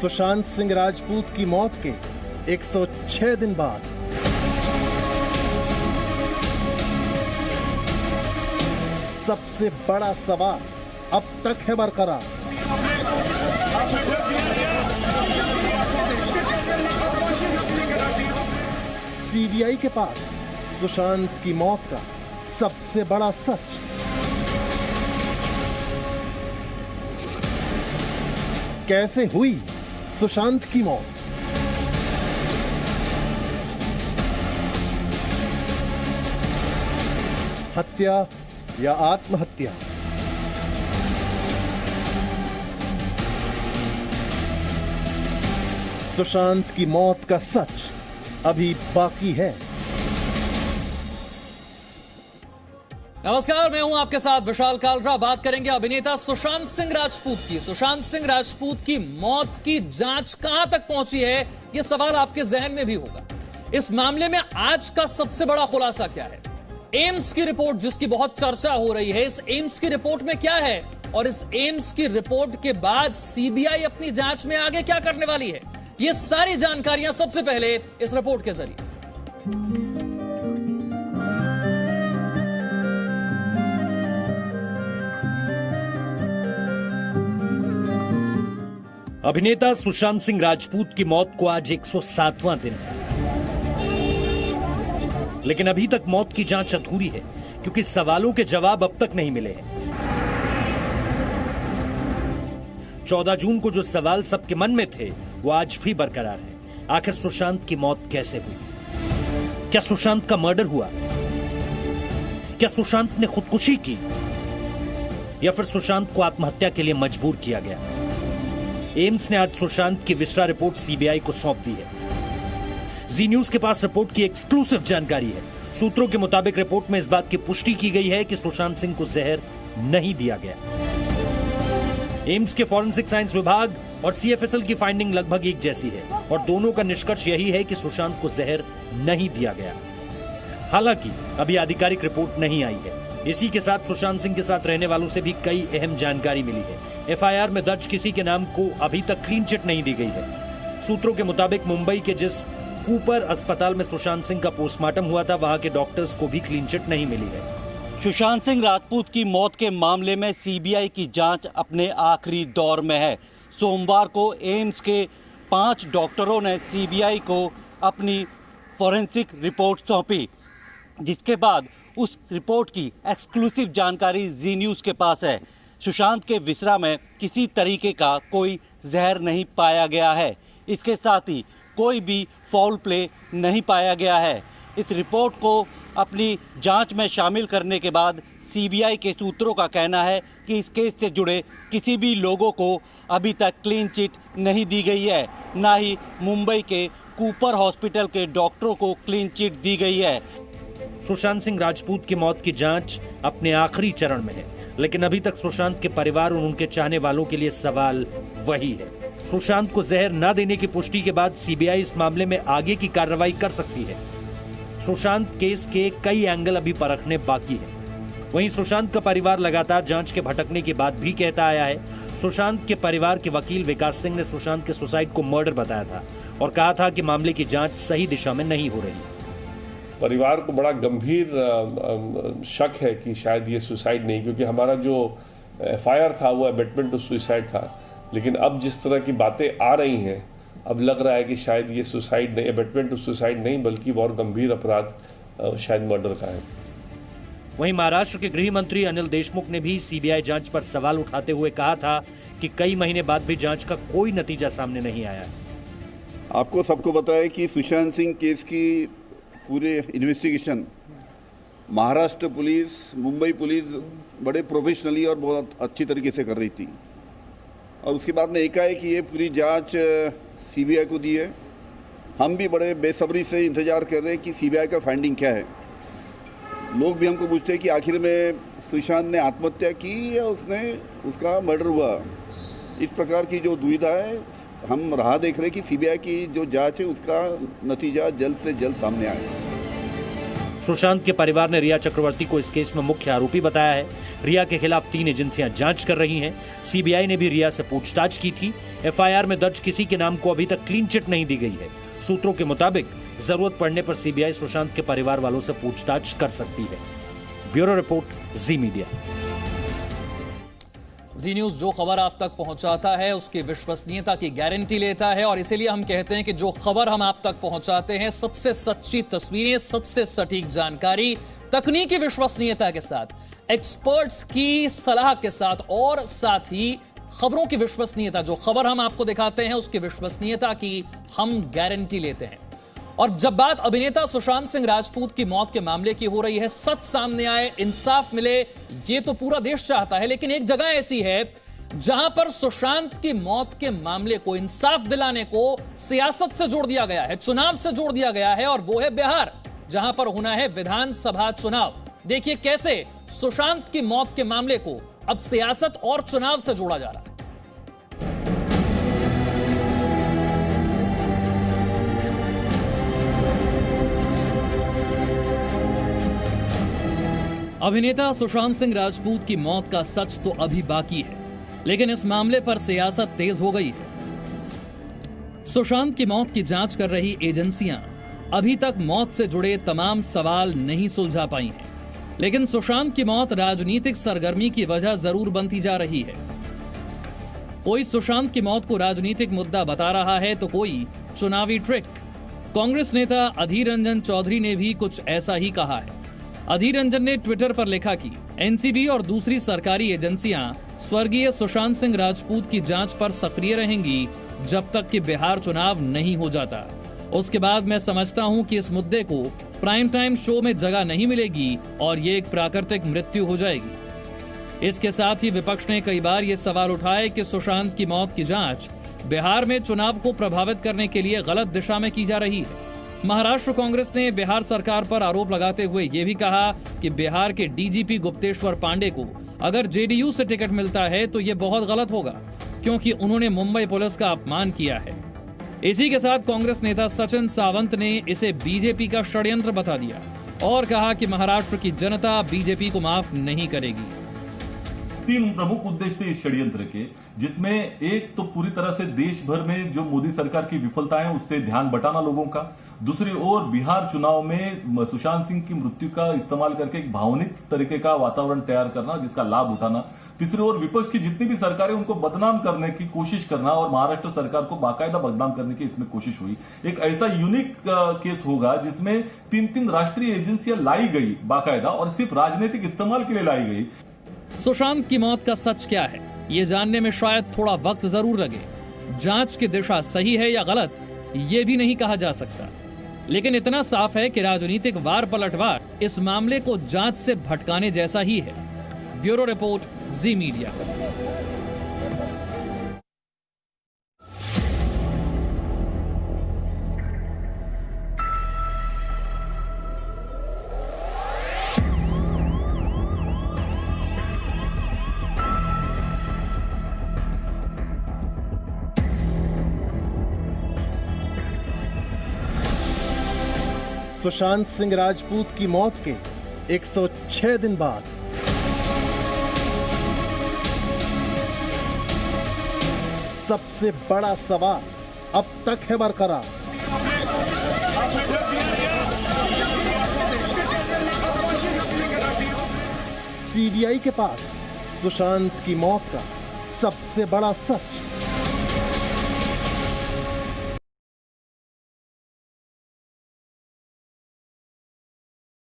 सुशांत सिंह राजपूत की मौत के 106 दिन बाद सबसे बड़ा सवाल अब तक है बरकरार। सीबीआई के पास सुशांत की मौत का सबसे बड़ा सच। कैसे हुई सुशांत की मौत? हत्या या आत्महत्या? सुशांत की मौत का सच अभी बाकी है। नमस्कार, मैं हूं आपके साथ विशाल कालरा। बात करेंगे अभिनेता सुशांत सिंह राजपूत की। सुशांत सिंह राजपूत की मौत की जांच कहां तक पहुंची है, यह सवाल आपके जहन में भी होगा। इस मामले में आज का सबसे बड़ा खुलासा क्या है? एम्स की रिपोर्ट जिसकी बहुत चर्चा हो रही है, इस एम्स की रिपोर्ट में क्या है और इस एम्स की रिपोर्ट के बाद सीबीआई अपनी जांच में आगे क्या करने वाली है, ये सारी जानकारियां सबसे पहले इस रिपोर्ट के जरिए। अभिनेता सुशांत सिंह राजपूत की मौत को आज 107वां दिन है, लेकिन अभी तक मौत की जांच अधूरी है क्योंकि सवालों के जवाब अब तक नहीं मिले हैं। 14 जून को जो सवाल सबके मन में थे वो आज भी बरकरार है। आखिर सुशांत की मौत कैसे हुई? क्या सुशांत का मर्डर हुआ? क्या सुशांत ने खुदकुशी की या फिर सुशांत को आत्महत्या के लिए मजबूर किया गया? एम्स ने आज सुशांत की विसरा रिपोर्ट सीबीआई को सौंप दी है। जी न्यूज के पास रिपोर्ट की एक्सक्लूसिव जानकारी है। सूत्रों के मुताबिक रिपोर्ट में इस बात की पुष्टि की गई है कि सुशांत सिंह को जहर नहीं दिया गया। एम्स के फॉरेंसिक साइंस विभाग और सीएफएसएल की फाइंडिंग लगभग एक जैसी है और दोनों का निष्कर्ष यही है कि सुशांत को जहर नहीं दिया गया। हालांकि अभी आधिकारिक रिपोर्ट नहीं आई है। इसी के साथ सुशांत सिंह के साथ रहने वालों से भी कई अहम जानकारी मिली है। एफआईआर में दर्ज किसी के नाम को अभी तक क्लीन चिट नहीं दी गई है। सूत्रों के मुताबिक मुंबई के जिस कूपर अस्पताल में सुशांत सिंह का पोस्टमार्टम हुआ था, वहां के डॉक्टर्स को भी क्लीन चिट नहीं मिली है। सुशांत सिंह राजपूत की मौत के मामले में सीबीआई की जांच अपने आखिरी दौर में है। सोमवार को एम्स के 5 डॉक्टरों ने सीबीआई को अपनी फॉरेंसिक रिपोर्ट सौंपी, जिसके बाद उस रिपोर्ट की एक्सक्लूसिव जानकारी जी न्यूज़ के पास है। सुशांत के विसरा में किसी तरीके का कोई जहर नहीं पाया गया है। इसके साथ ही कोई भी फाउल प्ले नहीं पाया गया है। इस रिपोर्ट को अपनी जांच में शामिल करने के बाद सीबीआई के सूत्रों का कहना है कि इस केस से जुड़े किसी भी लोगों को अभी तक क्लीन चिट नहीं दी गई है, ना ही मुंबई के कूपर हॉस्पिटल के डॉक्टरों को क्लीन चिट दी गई है। सुशांत सिंह राजपूत की मौत की जांच अपने आखिरी चरण में है, लेकिन अभी तक सुशांत के परिवार और उनके चाहने वालों के लिए सवाल वही है। सुशांत को जहर न देने की पुष्टि के बाद सीबीआई इस मामले में आगे की कार्रवाई कर सकती है। सुशांत केस के कई एंगल अभी परखने बाकी है। वहीं सुशांत का परिवार लगातार जांच के भटकने की बात भी कहता आया है। सुशांत के परिवार के वकील विकास सिंह ने सुशांत के सुसाइड को मर्डर बताया था और कहा था कि मामले की जांच सही दिशा में नहीं हो रही। परिवार को बड़ा गंभीर शक है कि शायद ये सुसाइड नहीं, क्योंकि हमारा जो एफआईआर था वो अबेटमेंट टू सुसाइड था, लेकिन अब जिस तरह की बातें आ रही हैं, अब लग रहा है कि शायद ये सुसाइड नहीं, अबेटमेंट टू सुसाइड नहीं, बल्कि बहुत गंभीर अपराध शायद मर्डर का है। वहीं महाराष्ट्र के गृह मंत्री अनिल देशमुख ने भी सीबीआई जांच पर सवाल उठाते हुए कहा था कि कई महीने बाद भी जांच का कोई नतीजा सामने नहीं आया। आपको सबको पता है कि सुशांत सिंह केस की पूरे investigation Maharashtra police, Mumbai police बड़े प्रोफेशनली और बहुत अच्छी तरीके से कर रही थी, और उसके बाद में एकाएक ये पूरी जांच सीबीआई को दी है। हम भी बड़े बेसब्री से इंतज़ार कर रहे हैं कि सीबीआई का फाइंडिंग क्या है। लोग भी हमको पूछते हैं कि आखिर में सुशांत ने आत्महत्या की या उसका मर्डर हुआ। इस प्रकार की जो दुविधा है, हम राह देख रहे हैं कि सीबीआई की जो जांच है उसका नतीजा जल्द से जल्द सामने आए। सुशांत के परिवार ने रिया चक्रवर्ती को इस केस में मुख्य आरोपी बताया है। रिया के खिलाफ 3 एजेंसियां जांच कर रही हैं। सीबीआई ने भी रिया से पूछताछ की थी। एफआईआर में दर्ज किसी के नाम को अभी तक क्लीन चिट नहीं दी गई है। सूत्रों के मुताबिक जरूरत पड़ने पर सीबीआई सुशांत के परिवार वालों से पूछताछ कर सकती है। ब्यूरो रिपोर्ट, जी मीडिया। जी न्यूज जो खबर आप तक पहुंचाता है उसकी विश्वसनीयता की गारंटी लेता है, और इसीलिए हम कहते हैं कि जो खबर हम आप तक पहुंचाते हैं, सबसे सच्ची तस्वीरें, सबसे सटीक जानकारी, तकनीकी विश्वसनीयता के साथ, एक्सपर्ट्स की सलाह के साथ, और साथ ही खबरों की विश्वसनीयता, जो खबर हम आपको दिखाते हैं उसकी विश्वसनीयता की हम गारंटी लेते हैं। और जब बात अभिनेता सुशांत सिंह राजपूत की मौत के मामले की हो रही है, सच सामने आए, इंसाफ मिले, ये तो पूरा देश चाहता है। लेकिन एक जगह ऐसी है जहां पर सुशांत की मौत के मामले को इंसाफ दिलाने को सियासत से जोड़ दिया गया है, चुनाव से जोड़ दिया गया है, और वो है बिहार, जहां पर होना है विधानसभा चुनाव। देखिए कैसे सुशांत की मौत के मामले को अब सियासत और चुनाव से जोड़ा जा रहा है। अभिनेता सुशांत सिंह राजपूत की मौत का सच तो अभी बाकी है, लेकिन इस मामले पर सियासत तेज हो गई है। सुशांत की मौत की जांच कर रही एजेंसियां अभी तक मौत से जुड़े तमाम सवाल नहीं सुलझा पाई हैं, लेकिन सुशांत की मौत राजनीतिक सरगर्मी की वजह जरूर बनती जा रही है। कोई सुशांत की मौत को राजनीतिक मुद्दा बता रहा है तो कोई चुनावी ट्रिक। कांग्रेस नेता अधीर रंजन चौधरी ने भी कुछ ऐसा ही कहा है। अधीर रंजन ने ट्विटर पर लिखा कि एनसीबी और दूसरी सरकारी एजेंसियां स्वर्गीय सुशांत सिंह राजपूत की जांच पर सक्रिय रहेंगी जब तक कि बिहार चुनाव नहीं हो जाता। उसके बाद मैं समझता हूं कि इस मुद्दे को प्राइम टाइम शो में जगह नहीं मिलेगी और ये एक प्राकृतिक मृत्यु हो जाएगी। इसके साथ ही विपक्ष ने कई बार ये सवाल उठाए कि सुशांत की मौत की जांच बिहार में चुनाव को प्रभावित करने के लिए गलत दिशा में की जा रही है। महाराष्ट्र कांग्रेस ने बिहार सरकार पर आरोप लगाते हुए यह भी कहा कि बिहार के डीजीपी गुप्तेश्वर पांडे को अगर जेडीयू से टिकट मिलता है तो यह बहुत गलत होगा, क्योंकि उन्होंने मुंबई पुलिस का अपमान किया है। इसी के साथ कांग्रेस नेता सचिन सावंत ने इसे बीजेपी का षड्यंत्र बता दिया और कहा कि महाराष्ट्र की जनता बीजेपी को माफ नहीं करेगी। 3 प्रमुख उद्देश्य थे इस षड्यंत्र के, जिसमें एक तो पूरी तरह से देश भर में जो मोदी सरकार की विफलताएं उससे ध्यान बटाना लोगों का, दूसरी ओर बिहार चुनाव में सुशांत सिंह की मृत्यु का इस्तेमाल करके एक भावनिक तरीके का वातावरण तैयार करना जिसका लाभ उठाना, तीसरी ओर विपक्ष की जितनी भी सरकारें उनको बदनाम करने की कोशिश करना और महाराष्ट्र सरकार को बाकायदा बदनाम करने की इसमें कोशिश हुई। एक ऐसा यूनिक केस होगा जिसमें 3 राष्ट्रीय एजेंसियां लाई गई बाकायदा और सिर्फ राजनीतिक इस्तेमाल के लिए लाई गई। सुशांत की मौत का सच क्या है, ये जानने में शायद थोड़ा वक्त जरूर लगे। जांच की दिशा सही है या गलत, ये भी नहीं कहा जा सकता, लेकिन इतना साफ है कि राजनीतिक वार पलटवार इस मामले को जांच से भटकाने जैसा ही है। ब्यूरो रिपोर्ट, जी मीडिया। सुशांत सिंह राजपूत की मौत के 106 दिन बाद सबसे बड़ा सवाल अब तक है बरकरार। सीबीआई के पास सुशांत की मौत का सबसे बड़ा सच